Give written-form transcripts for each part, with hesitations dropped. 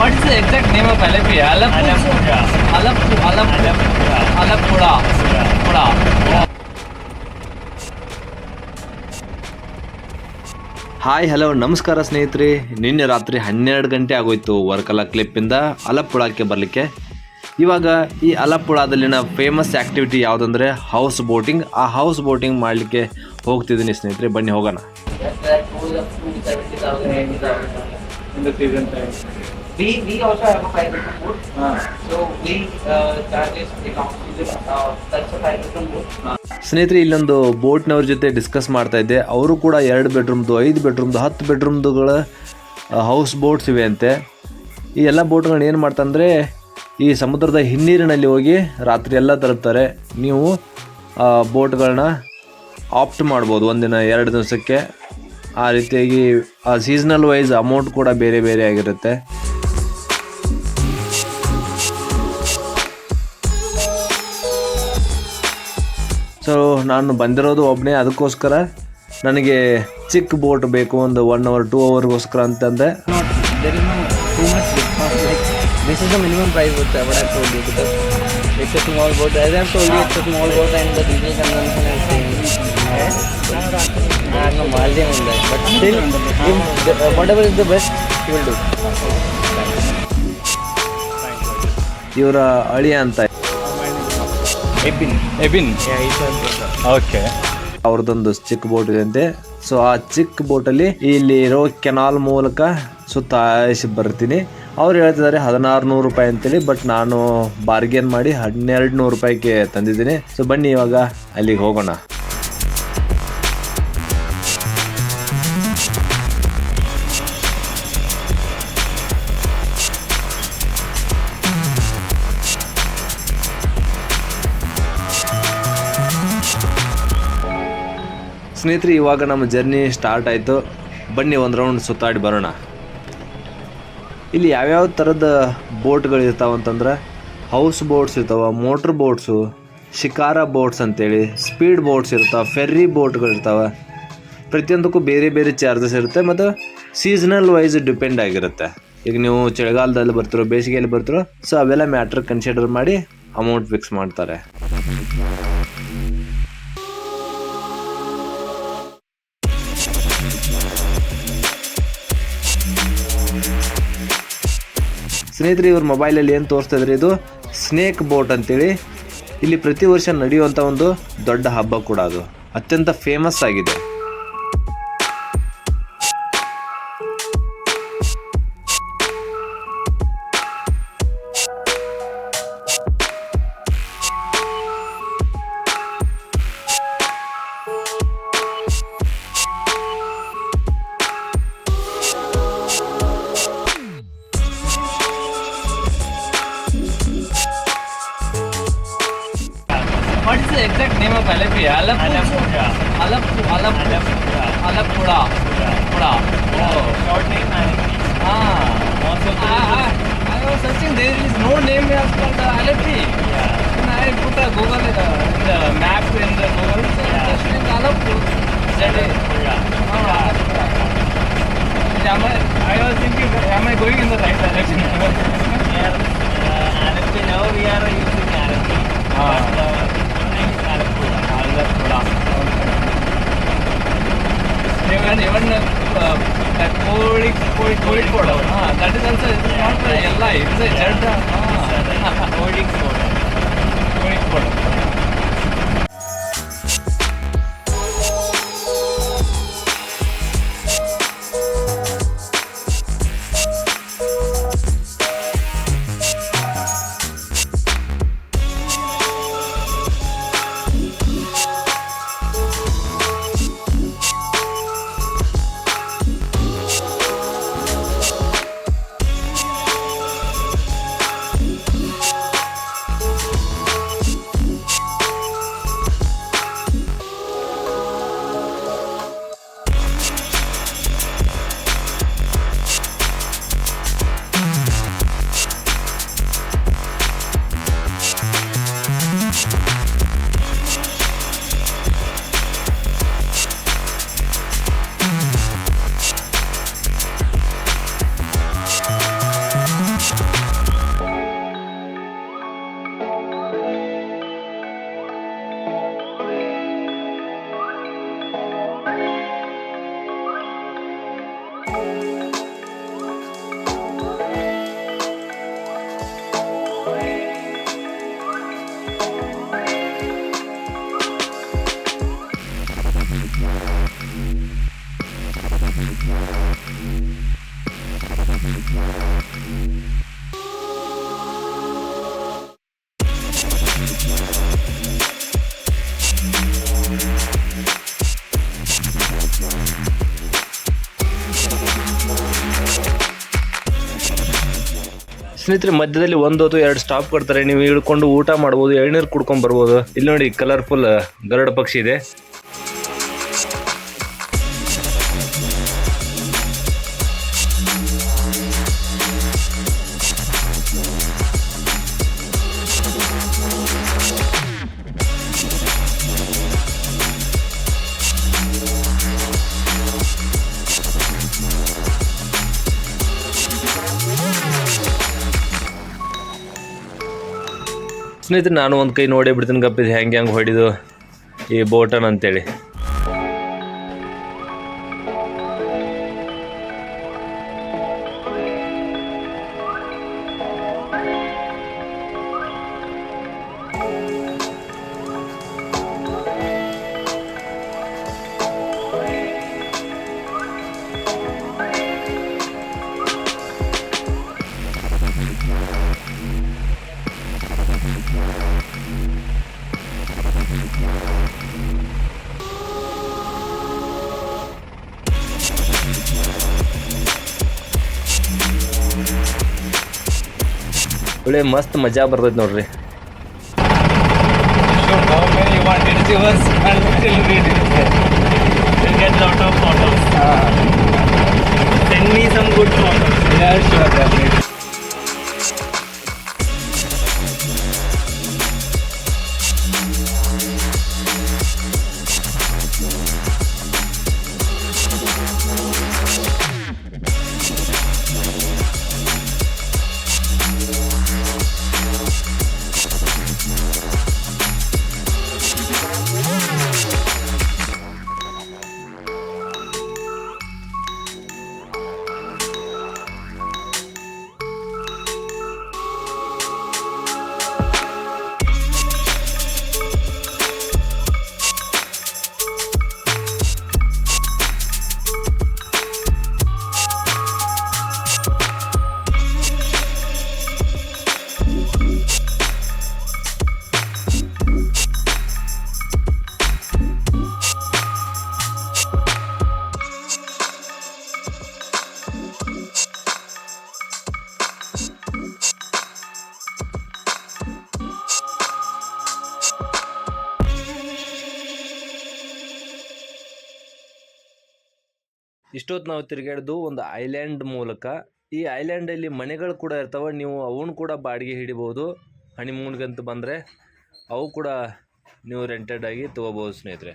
What is the exact name of Alleppey? Alappuzha. Hi hello ನಮಸ್ಕಾರ ಸ್ನೇಹಿತರೆ. ನಿನ್ನೆ ರಾತ್ರಿ 12 ಗಂಟೆ ಆಗೋಯ್ತು ವರ್ಕಲ ಕ್ಲಿಪ್ಪಿಂದ ಅಲಪ್ಪುಳಕ್ಕೆ ಬರಲಿಕ್ಕೆ. ಇವಾಗ ಈ ಅಲಪ್ಪುಳದಲ್ಲಿನ ಫೇಮಸ್ ಆ್ಯಕ್ಟಿವಿಟಿ ಯಾವುದಂದರೆ ಹೌಸ್ ಬೋಟಿಂಗ್. ಆ ಹೌಸ್ ಬೋಟಿಂಗ್ ಮಾಡಲಿಕ್ಕೆ ಹೋಗ್ತಿದ್ದೀನಿ ಸ್ನೇಹಿತರೆ, ಬನ್ನಿ ಹೋಗೋಣ. In the season time. We also have a 5 boat. So we charges that's a 5 boat. ಸ್ನೇಹಿತರೆ, ಇಲ್ಲೊಂದು ಬೋಟ್ನವ್ರ ಜೊತೆ ಡಿಸ್ಕಸ್ ಮಾಡ್ತಾ ಇದ್ದೆ. ಅವರು ಕೂಡ 2 ಬೆಡ್ರೂಮ್ದು, 5 ಬೆಡ್ರೂಮ್ದು, 10 ಬೆಡ್ರೂಮ್ದುಗಳ ಹೌಸ್ ಬೋಟ್ಸ್ ಇವೆ ಅಂತೆ. ಈ ಎಲ್ಲ ಬೋಟ್ಗಳನ್ನ ಏನು ಮಾಡ್ತಂದರೆ ಈ ಸಮುದ್ರದ ಹಿನ್ನೀರಿನಲ್ಲಿ ಹೋಗಿ ರಾತ್ರಿ ಎಲ್ಲ ತಲುಪ್ತಾರೆ. ನೀವು ಬೋಟ್ಗಳನ್ನ ಆಪ್ಟ್ ಮಾಡ್ಬೋದು ಒಂದಿನ 2 ದಿವಸಕ್ಕೆ. ಆ ರೀತಿಯಾಗಿ ಸೀಸನಲ್ ವೈಸ್ ಅಮೌಂಟ್ ಕೂಡ ಬೇರೆ ಬೇರೆ ಆಗಿರುತ್ತೆ. ಸೊ ನಾನು ಬಂದಿರೋದು ಒಬ್ಬನೇ, ಅದಕ್ಕೋಸ್ಕರ ನನಗೆ ಚಿಕ್ಕ ಬೋಟ್ ಬೇಕು, ಒಂದು 1 hour 2 hourಗೋಸ್ಕರ ಅಂತಂದೆ. There is no too much discount. Like this is the minimum price what I told you, because it's a small boat. As I have told you, it's a small boat and the diesel consumption is same. No margin in that, but still, if whatever is the best, you will do. ಇವರ ಅಳಿಯ ಅಂತ Ebin. Okay. ಅವ್ರದ್ದೊಂದು ಚಿಕ್ಕ boat ಇದೆ ಅಂತೆ. So ಆ ಚಿಕ್ಕ ಬೋಟಲ್ಲಿ ಇಲ್ಲಿ ಇರೋ ಕೆನಾಲ್ ಮೂಲಕ ಸುತ್ತಾಯಿಸಿ ಬರ್ತೀನಿ. ಅವ್ರು ಹೇಳ್ತಿದ್ದಾರೆ 1600 ರೂಪಾಯಿ ಅಂತೇಳಿ, ಬಟ್ ನಾನು ಬಾರ್ಗೇನ್ ಮಾಡಿ 1200 ರೂಪಾಯಿಗೆ ತಂದಿದ್ದೀನಿ. ಸೊ ಬನ್ನಿ ಇವಾಗ ಅಲ್ಲಿಗೆ ಹೋಗೋಣ. ಸ್ನೇಹಿತರೆ, ಇವಾಗ ನಮ್ಮ ಜರ್ನಿ ಸ್ಟಾರ್ಟ್ ಆಯಿತು. ಬನ್ನಿ ಒಂದು ರೌಂಡ್ ಸುತ್ತಾಡಿ ಬರೋಣ. ಇಲ್ಲಿ ಯಾವ್ಯಾವ ಥರದ ಬೋಟ್ಗಳು ಇರ್ತಾವಂತಂದ್ರೆ ಹೌಸ್ ಬೋಟ್ಸ್ ಇರ್ತಾವೆ, ಮೋಟ್ರ್ ಬೋಟ್ಸು, ಶಿಕಾರ ಬೋಟ್ಸ್ ಅಂತೇಳಿ, ಸ್ಪೀಡ್ ಬೋಟ್ಸ್ ಇರ್ತಾವೆ, ಫೆರ್ರಿ ಬೋಟ್ಗಳು ಇರ್ತಾವೆ. ಪ್ರತಿಯೊಂದಕ್ಕೂ ಬೇರೆ ಬೇರೆ ಚಾರ್ಜಸ್ ಇರುತ್ತೆ ಮತ್ತು ಸೀಸನಲ್ ವೈಸ್ ಡಿಪೆಂಡ್ ಆಗಿರುತ್ತೆ. ಈಗ ನೀವು ಚಳಿಗಾಲದಲ್ಲಿ ಬರ್ತಿರೋ, ಬೇಸಿಗೆಯಲ್ಲಿ ಬರ್ತಿರೋ, ಸೊ ಅವೆಲ್ಲ ಮ್ಯಾಟ್ರ್ ಕನ್ಸಿಡರ್ ಮಾಡಿ ಅಮೌಂಟ್ ಫಿಕ್ಸ್ ಮಾಡ್ತಾರೆ. ಸ್ನೇಹಿತರೆ, ಇವ್ರ ಮೊಬೈಲಲ್ಲಿ ಏನು ತೋರಿಸ್ತಾ ಇದ್ರೆ ಇದು ಸ್ನೇಕ್ ಬೋಟ್ ಅಂತೇಳಿ. ಇಲ್ಲಿ ಪ್ರತಿ ವರ್ಷ ನಡೆಯುವಂಥ ಒಂದು ದೊಡ್ಡ ಹಬ್ಬ ಕೂಡ, ಅದು ಅತ್ಯಂತ ಫೇಮಸ್ ಆಗಿದೆ. What is the exact name of Alleppey? Alappuzha. Oh, short name Alleppey. I was searching. There is no name as called Alleppey. And I put a Google in the map in the Google. Just named Alappuzha. I was thinking, am I going in the right direction? Alleppey. Now we are using Alleppey. Even that Kozhikode, that is also not a LI, it is a Jeddah. Kozhikode. ಸ್ನೇಹಿತರೆ ಮಧ್ಯದಲ್ಲಿ 1 ಅಥವಾ 2 stop ಕೊಡ್ತಾರೆ, ನೀವು ಇಳ್ಕೊಂಡು ಊಟ ಮಾಡ್ಬೋದು, ಎಳ್ನೀರು ಕುಡ್ಕೊಂಡ್ ಬರ್ಬೋದು. ಇಲ್ಲಿ ನೋಡಿ ಕಲರ್ಫುಲ್ ಗರುಡ ಪಕ್ಷಿ ಇದೆ. ಸ್ನೇಹಿತರೆ ನಾನು ಒಂದು ಕೈ ನೋಡೇ ಬಿಡ್ತೀನಿ ಗಪ್ಪಿದ್ದು ಹೆಂಗೆ ಹೊಡಿದು ಈ ಬೋಟನ್ ಅಂತೇಳಿ. ಒಳ್ಳೆ ಮಸ್ತ್ ಮಜಾ ಬರ್ತೈತೆ ನೋಡ್ರಿ. How many you want? It's yours and still read it. You'll get lot of photos. Send me some good photos. Yeah, sure, definitely. ಇಷ್ಟೊತ್ತು ನಾವು ತಿರುಗಾಡ್ದು ಒಂದು ಐಲ್ಯಾಂಡ್ ಮೂಲಕ. ಈ ಐಲ್ಯಾಂಡಲ್ಲಿ ಮನೆಗಳು ಕೂಡ ಇರ್ತಾವೆ, ನೀವು ಅವನ್ನ ಕೂಡ ಬಾಡಿಗೆ ಹಿಡಿಬೋದು. ಹನಿಮೂನ್ಗಂತ ಬಂದರೆ ಅವು ಕೂಡ ನೀವು ರೆಂಟೆಡ್ ಆಗಿ ತೊಗೋಬೋದು ಸ್ನೇಹಿತರೆ.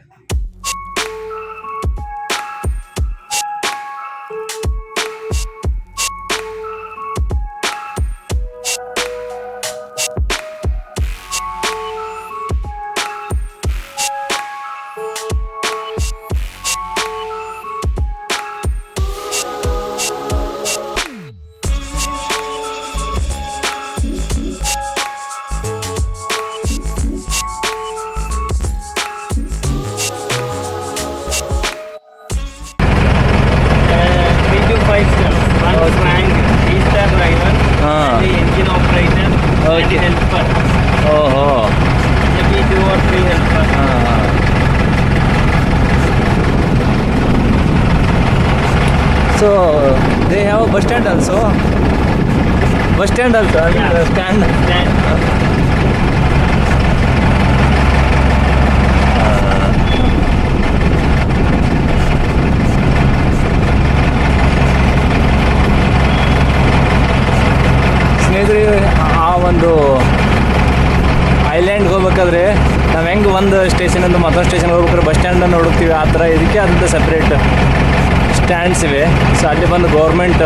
So they have a bus stand also. Bus stand also. Yeah. Stand. ಸ್ನೇಹಿತರೆ, ಆ ಒಂದು ಐಲ್ಯಾಂಡ್ಗೆ ಹೋಗ್ಬೇಕಾದ್ರೆ ನಾವು ಹೆಂಗೆ ಒಂದು ಸ್ಟೇಷನಿಂದ ಮತ್ತೊಂದು ಸ್ಟೇಷನ್ಗೆ ಹೋಗ್ಬೇಕಾದ್ರೆ ಬಸ್ ಸ್ಟ್ಯಾಂಡನ್ನು ಹುಡುಕ್ತೀವಿ, ಆ ಥರ ಇದಕ್ಕೆ ಆದಂಥ ಸಪ್ರೇಟ್ ಸ್ಟ್ಯಾಂಡ್ಸ್ ಇವೆ. ಸೊ ಅಲ್ಲಿ ಬಂದು ಗೌರ್ಮೆಂಟ್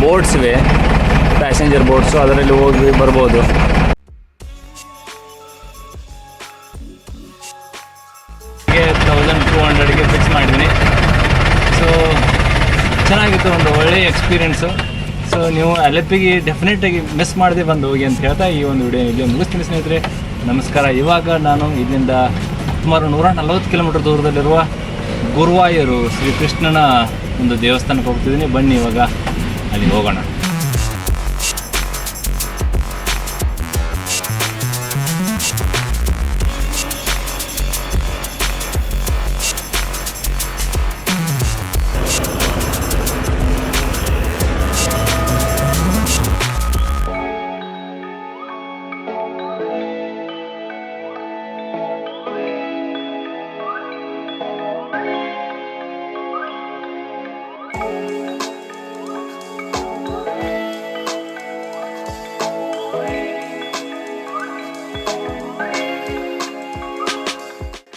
ಬೋಟ್ಸ್ ಇವೆ, ಪ್ಯಾಸೆಂಜರ್ ಬೋಟ್ಸು, ಅದರಲ್ಲಿ ಹೋಗಿ ಬರ್ಬೋದು. $1,200ಗೆ ಫಿಕ್ಸ್ ಮಾಡಿದ್ದೀನಿ. ಸೊ ಚೆನ್ನಾಗಿತ್ತು, ಒಂದು ಒಳ್ಳೆಯ ಎಕ್ಸ್ಪೀರಿಯೆನ್ಸು. ಸೊ ನೀವು ಅಲೆಪ್ಪಿಗೆ ಡೆಫಿನೆಟಾಗಿ ಮಿಸ್ ಮಾಡದೆ ಬಂದು ಹೋಗಿ ಅಂತ ಹೇಳ್ತಾ ಈ ಒಂದು ವಿಡಿಯೋ ಇಲ್ಲಿ ಮುಗಿಸ್ತೀನಿ ಸ್ನೇಹಿತರೆ. ನಮಸ್ಕಾರ. ಇವಾಗ ನಾನು ಇಲ್ಲಿಂದ ಸುಮಾರು 140 ಕಿಲೋಮೀಟರ್ ದೂರದಲ್ಲಿರುವ ಗುರುವಾಯೂರು ಶ್ರೀಕೃಷ್ಣನ ಒಂದು ದೇವಸ್ಥಾನಕ್ಕೆ ಹೋಗ್ತಿದ್ದೀನಿ. ಬನ್ನಿ ಇವಾಗ ಅಲ್ಲಿ ಹೋಗೋಣ.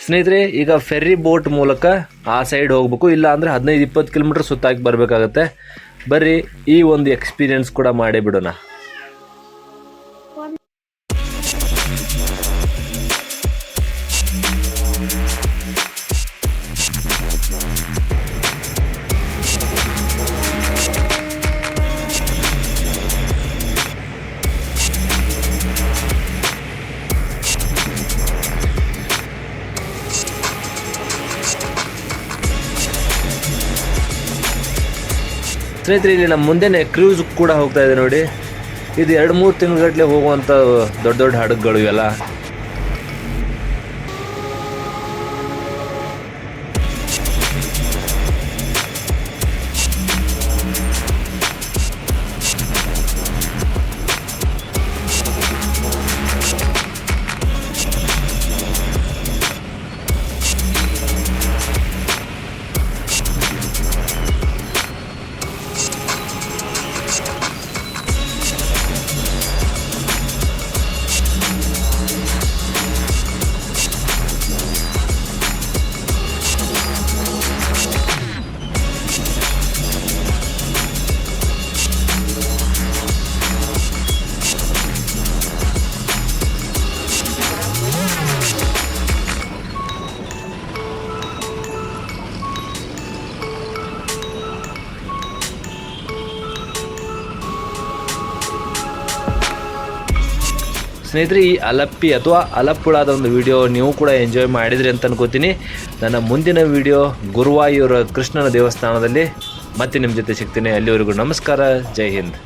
ಸ್ನೇಹಿತರೆ, ಈಗ ಫೆರ್ರಿ ಬೋಟ್ ಮೂಲಕ ಆ ಸೈಡ್ ಹೋಗ್ಬೇಕು, ಇಲ್ಲ ಅಂದರೆ 15-20 ಕಿಲೋಮೀಟ್ರ್ ಸುತ್ತಾಕಿ ಬರಬೇಕಾಗತ್ತೆ. ಬರ್ರಿ ಈ ಒಂದು ಎಕ್ಸ್ಪೀರಿಯನ್ಸ್ ಕೂಡ ಮಾಡೇ ಬಿಡೋಣ. ಸ್ನೇಹಿತರೆ, ಇಲ್ಲಿ ನಮ್ಮ ಮುಂದೆನೇ ಕ್ರೂಸ್ ಕೂಡ ಹೋಗ್ತಾ ಇದೆ ನೋಡಿ. ಇದು 2-3 ತಿಂಗಳಗಟ್ಟಲೆ ಹೋಗುವಂಥ ದೊಡ್ಡ ದೊಡ್ಡ ಹಡಗುಗಳು ಇವೆಲ್ಲ. ಸ್ನೇಹಿತರೆ, ಈ ಅಲಪ್ಪಿ ಅಥವಾ ಅಲಪ್ಪುಳಾದ ಒಂದು ವಿಡಿಯೋ ನೀವು ಕೂಡ ಎಂಜಾಯ್ ಮಾಡಿದ್ರಿ ಅಂತ ಅನ್ಕೋತೀನಿ. ನನ್ನ ಮುಂದಿನ ವಿಡಿಯೋ ಗುರುವಾಯೂರ ಕೃಷ್ಣನ ದೇವಸ್ಥಾನದಲ್ಲಿ ಮತ್ತೆ ನಿಮ್ಮ ಜೊತೆ ಸಿಗ್ತೀನಿ. ಅಲ್ಲಿವರೆಗೂ ನಮಸ್ಕಾರ, ಜೈ ಹಿಂದ್.